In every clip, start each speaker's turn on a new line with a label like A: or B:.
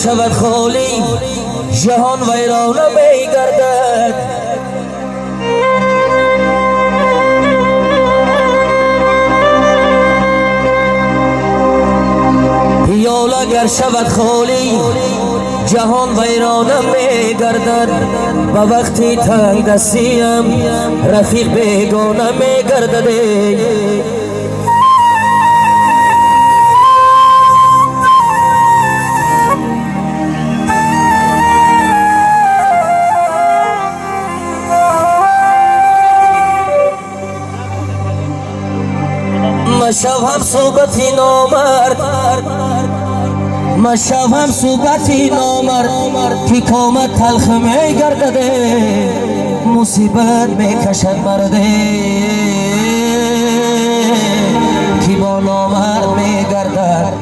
A: شود خالی جهان ویران می گردد. پیال اگر شود خالی جهان ویران می گردد. با وقتی تنگ دستیم رفیق بیگانه می گردد. مشو هم صحبتی نامرد، مشو هم صحبتی نامرد که کامت تلخ می گردده. مصیبت می کشد مرده که با نامرد می گردد.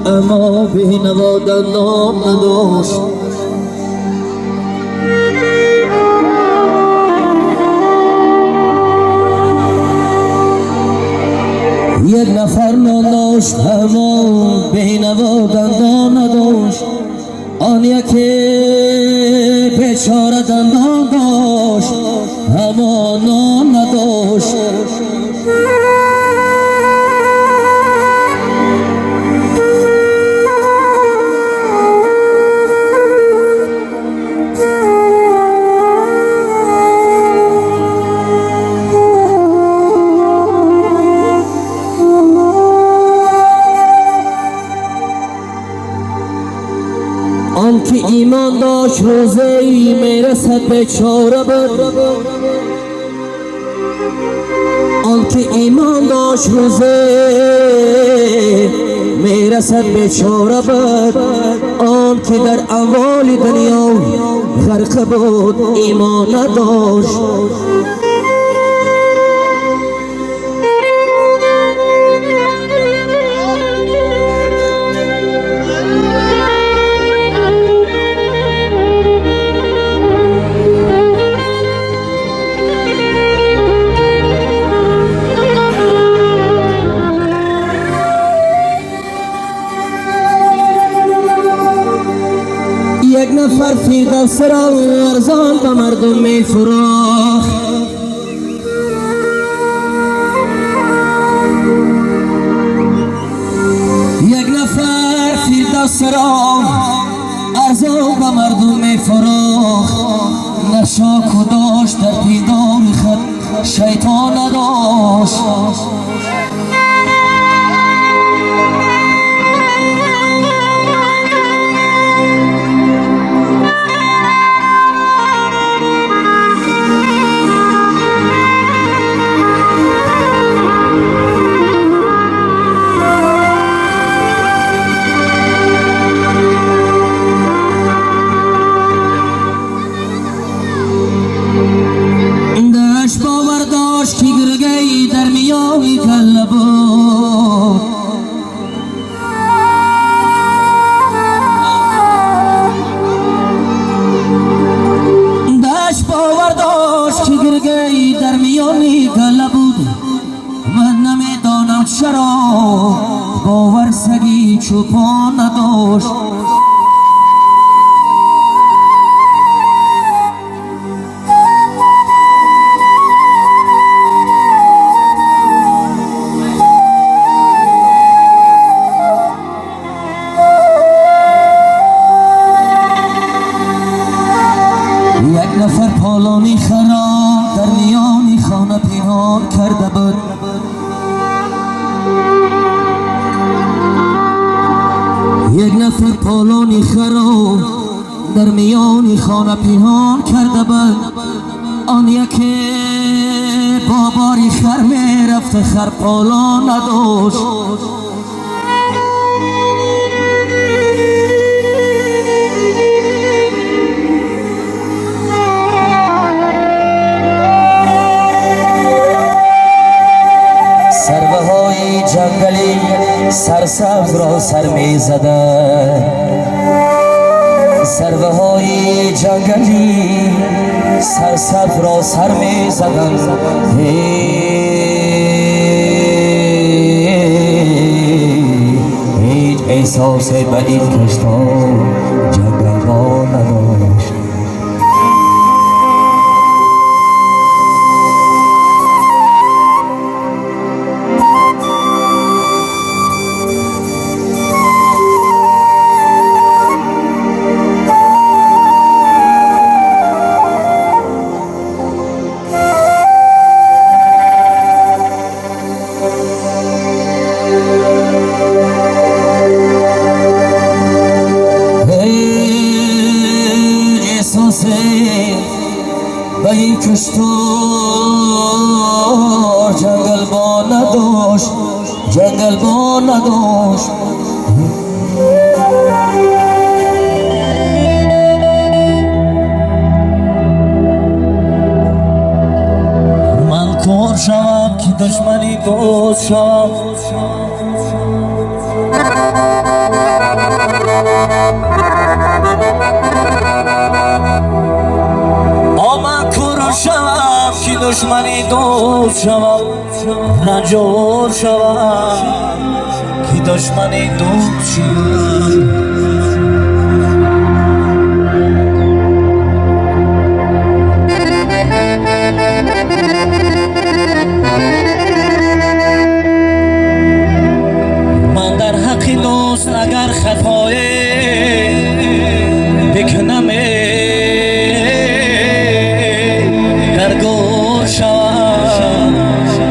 A: اما بینوا دندان نداشت. یک نفر نداشت اما بینوا دندان نداشت. آن یکی بیچاره دندان داشت اما نان نداشت. آنکه ایمان داشت روزی میرسد بیچاره بود. آنکه ایمان داشت روزی میرسد بیچاره بود. آنکه در اموال دنیا غرق بود ایمان نداشت. یک نفر فردوس را ارزان به مردم می فروخت. یک نفر فردوس را ارزان به مردم می فروخت. نشاک و داشت در پیدار خود شیطان نداشت. که گرگی در میانی کله بود. داشت باور داشت که گرگی در میانی کله بود. من نمیدانم چرا باور سگی چوپان نداشت. یک نفر پالانی خراب در میانی خانه پنهان کرده بود. یک نفر پالانی خراب در میانی خانه پنهان کرده بود. آن یکی با باری خر می رفت خر پالان نداشت. سربهای سر می زدن سروه های جنگلی سرسبز را سر می زدن هیچ احساس به این کشتار جنگل با نداشت. به این کشتار جنگل با نداشت جنگل با نداشت من کور شوم که دشمنی دوست شوم شوم که دشمنی دوست شوم رنجور شوم که دشمنی دوست شوم من در حق دوست اگر خطای بکنم گور شوم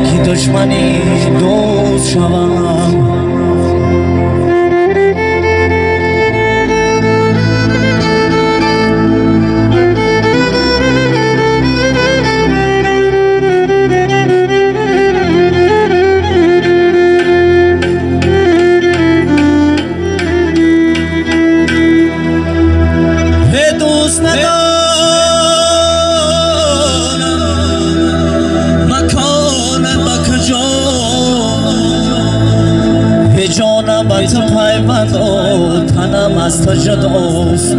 A: که دشمنی دوست شوم به دوست جانم با تو پیوند و تنم از تو جداست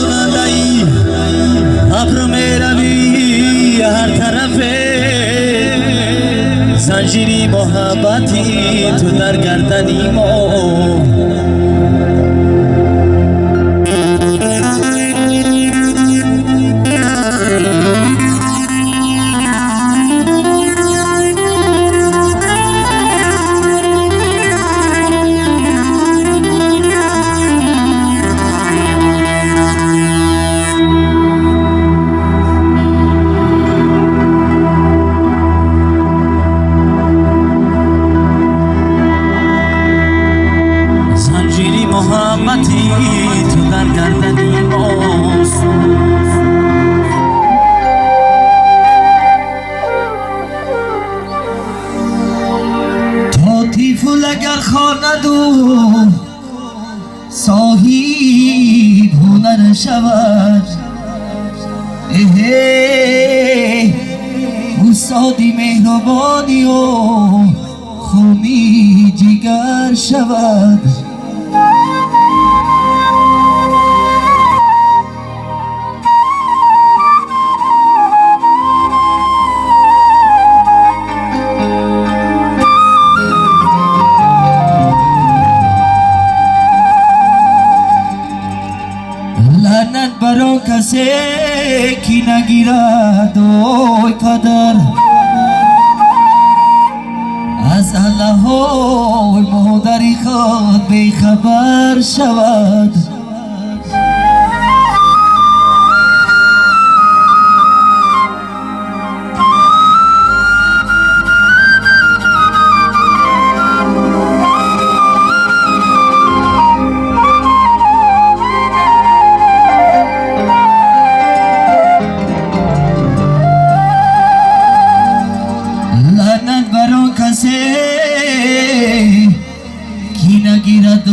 A: ماننده‌ای ابر میروی هر طرفه زنجیری محبتی تو در گردنی ما محبتی تو در گردنی ماست تا تیفول اگر خواند و صاحب هنر شود استادی مهربانی و خومی جگر شود لعنت برو کسی کی نگیرد اوی قدر از الله و مادری خود بیخبر شود کسی کی نگیرد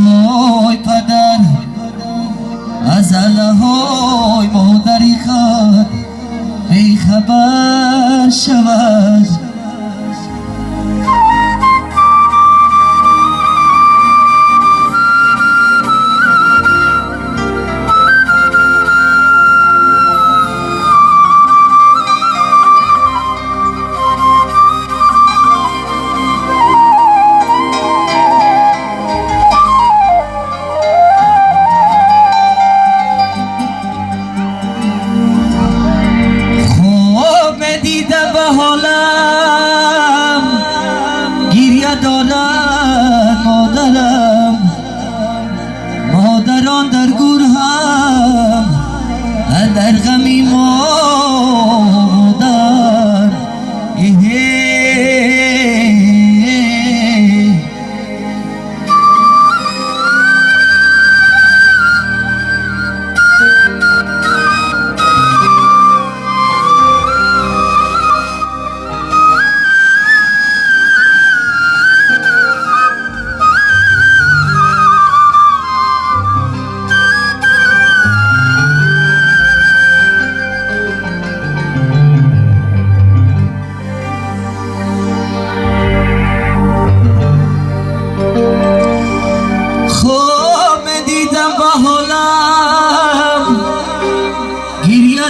A: در غمی مادر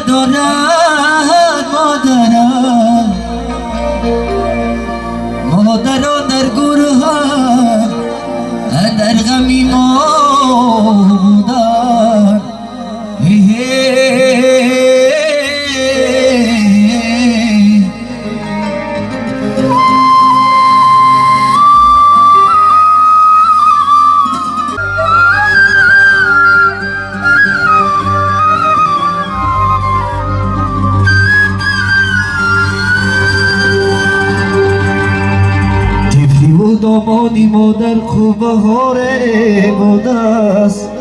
A: دارد مادرم مادرم در گروه در غمی مادر دامادی مادر خوب بهاره بوده است